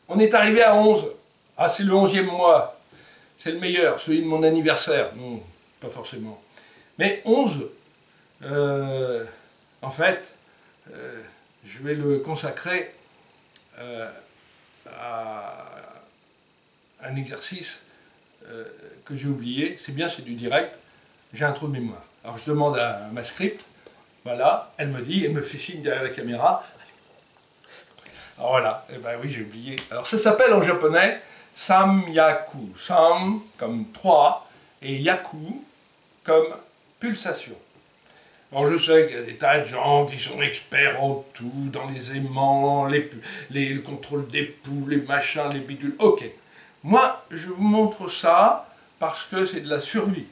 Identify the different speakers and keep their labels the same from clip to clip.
Speaker 1: On est arrivé à 11. Ah, c'est le 11e mois. C'est le meilleur, celui de mon anniversaire. Non, pas forcément. Mais 11, en fait, je vais le consacrer à un exercice que j'ai oublié. C'est bien, c'est du direct. J'ai un trou de mémoire. Alors je demande à ma script, voilà, elle me dit, elle me fait signe derrière la caméra. Alors voilà, et ben oui, j'ai oublié. Alors ça s'appelle en japonais Sam-yaku. Sam comme 3 et yaku comme pulsation. Alors je sais qu'il y a des tas de gens qui sont experts en tout, dans les aimants, le contrôle des pouls, les machins, les bidules. Ok. Moi, je vous montre ça parce que c'est de la survie.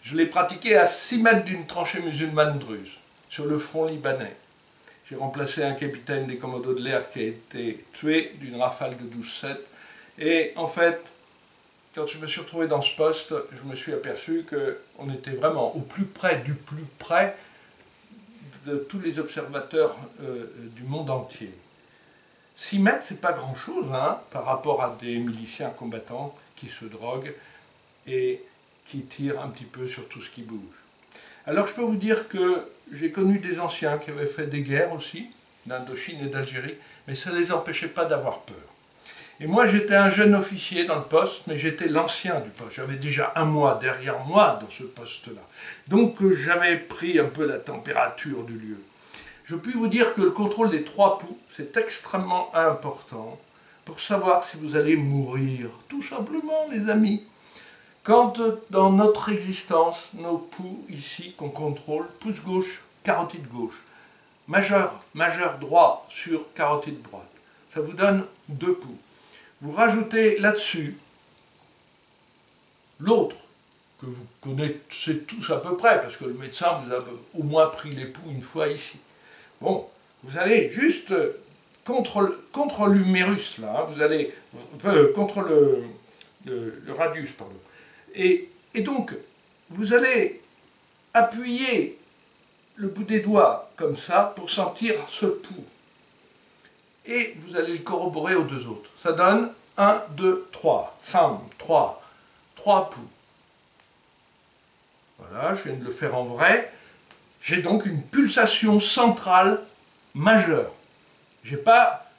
Speaker 1: Je l'ai pratiqué à 6 mètres d'une tranchée musulmane druze, sur le front libanais. J'ai remplacé un capitaine des commandos de l'air qui a été tué d'une rafale de 12-7. Et en fait, quand je me suis retrouvé dans ce poste, je me suis aperçu qu'on était vraiment au plus près du plus près de tous les observateurs du monde entier. 6 mètres, c'est pas grand-chose hein, par rapport à des miliciens combattants qui se droguent et qui tirent un petit peu sur tout ce qui bouge. Alors je peux vous dire que j'ai connu des anciens qui avaient fait des guerres aussi, d'Indochine et d'Algérie, mais ça ne les empêchait pas d'avoir peur. Et moi j'étais un jeune officier dans le poste, mais j'étais l'ancien du poste. J'avais déjà 1 mois derrière moi dans ce poste-là. Donc j'avais pris un peu la température du lieu. Je puis vous dire que le contrôle des 3 pouls, c'est extrêmement important pour savoir si vous allez mourir. Tout simplement les amis. Quand dans notre existence, nos pouls ici qu'on contrôle, pouce gauche, carotide gauche, majeur droit sur carotide droite, ça vous donne 2 pouls. Vous rajoutez là-dessus l'autre, que vous connaissez tous à peu près, parce que le médecin vous a au moins pris les pouls une fois ici. Bon, vous allez juste contre l'humérus, là, hein, vous allez contre le radius, pardon. Et donc, vous allez appuyer le bout des doigts comme ça pour sentir ce pouls. Et vous allez le corroborer aux 2 autres. Ça donne 1, 2, 3. Sam, 3. 3 pouls. Voilà, je viens de le faire en vrai. J'ai donc une pulsation centrale majeure. Je n'ai pas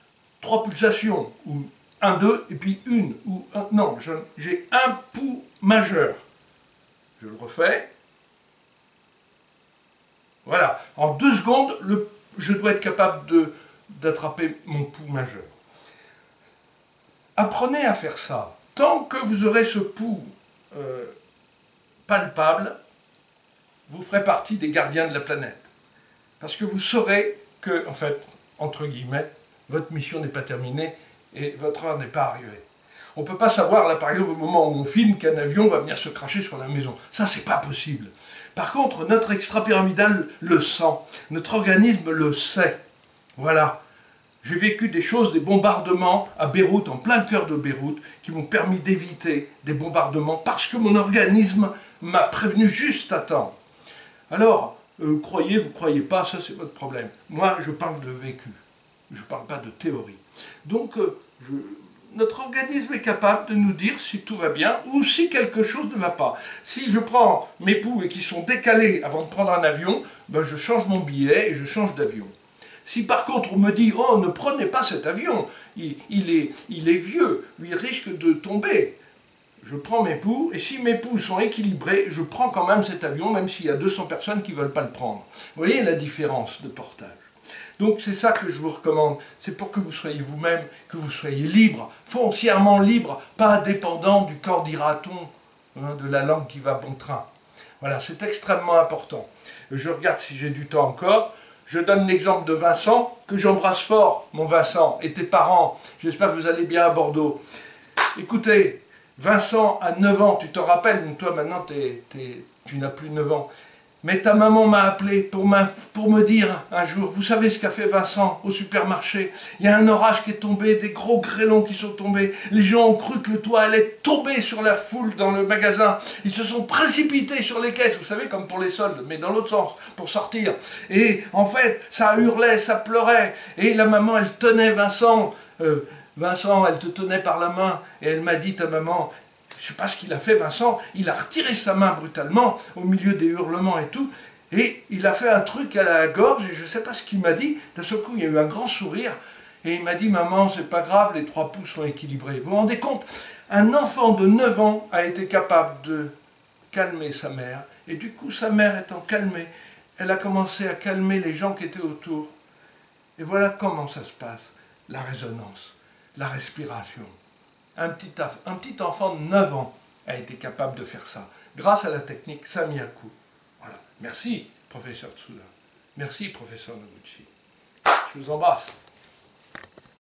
Speaker 1: 3 pulsations, ou 1, 2, et puis une, ou un, non, j'ai un pouls majeur. Je le refais. Voilà, en 2 secondes, je dois être capable d'attraper mon pouls majeur. Apprenez à faire ça. Tant que vous aurez ce pouls palpable, vous ferez partie des gardiens de la planète. Parce que vous saurez que, en fait, entre guillemets, votre mission n'est pas terminée et votre heure n'est pas arrivée. On ne peut pas savoir, là, par exemple, au moment où on filme, qu'un avion va venir se cracher sur la maison. Ça, c'est pas possible. Par contre, notre extra-pyramidal le sent. Notre organisme le sait. Voilà. J'ai vécu des choses, des bombardements à Beyrouth, en plein cœur de Beyrouth, qui m'ont permis d'éviter des bombardements parce que mon organisme m'a prévenu juste à temps. Alors, croyez, vous ne croyez pas, ça c'est votre problème. Moi, je parle de vécu. Je ne parle pas de théorie. Donc, notre organisme est capable de nous dire si tout va bien ou si quelque chose ne va pas. Si je prends mes pouls et qui sont décalés avant de prendre un avion, ben je change mon billet et je change d'avion. Si par contre on me dit « Oh, ne prenez pas cet avion, il est vieux, il risque de tomber », je prends mes pouls et si mes pouls sont équilibrés, je prends quand même cet avion, même s'il y a 200 personnes qui ne veulent pas le prendre. Vous voyez la différence de portage. Donc c'est ça que je vous recommande, c'est pour que vous soyez vous-même, que vous soyez libre, foncièrement libre, pas dépendant du corps d'Iraton, hein, de la langue qui va bon train. Voilà, c'est extrêmement important. Je regarde si j'ai du temps encore. Je donne l'exemple de Vincent, que j'embrasse fort, mon Vincent, et tes parents. J'espère que vous allez bien à Bordeaux. Écoutez, Vincent a 9 ans, tu te rappelles, toi maintenant tu n'as plus 9 ans. Mais ta maman m'a appelé pour me dire un jour, vous savez ce qu'a fait Vincent au supermarché? Il y a un orage qui est tombé, des gros grêlons qui sont tombés. Les gens ont cru que le toit allait tomber sur la foule dans le magasin. Ils se sont précipités sur les caisses, vous savez, comme pour les soldes, mais dans l'autre sens, pour sortir. Et en fait, ça hurlait, ça pleurait. Et la maman, elle tenait Vincent Vincent, elle te tenait par la main et elle m'a dit, ta maman, je ne sais pas ce qu'il a fait, Vincent, il a retiré sa main brutalement au milieu des hurlements et tout, et il a fait un truc à la gorge et je ne sais pas ce qu'il m'a dit. D'un seul coup, il y a eu un grand sourire et il m'a dit, maman, c'est pas grave, les 3 pouces sont équilibrés. Vous vous rendez compte? Un enfant de 9 ans a été capable de calmer sa mère, et du coup, sa mère étant calmée, elle a commencé à calmer les gens qui étaient autour. Et voilà comment ça se passe, la résonance, la respiration. Un petit enfant de 9 ans a été capable de faire ça. Grâce à la technique Samyaku. Voilà. Merci, professeur Tsuda. Merci, professeur Noguchi. Je vous embrasse.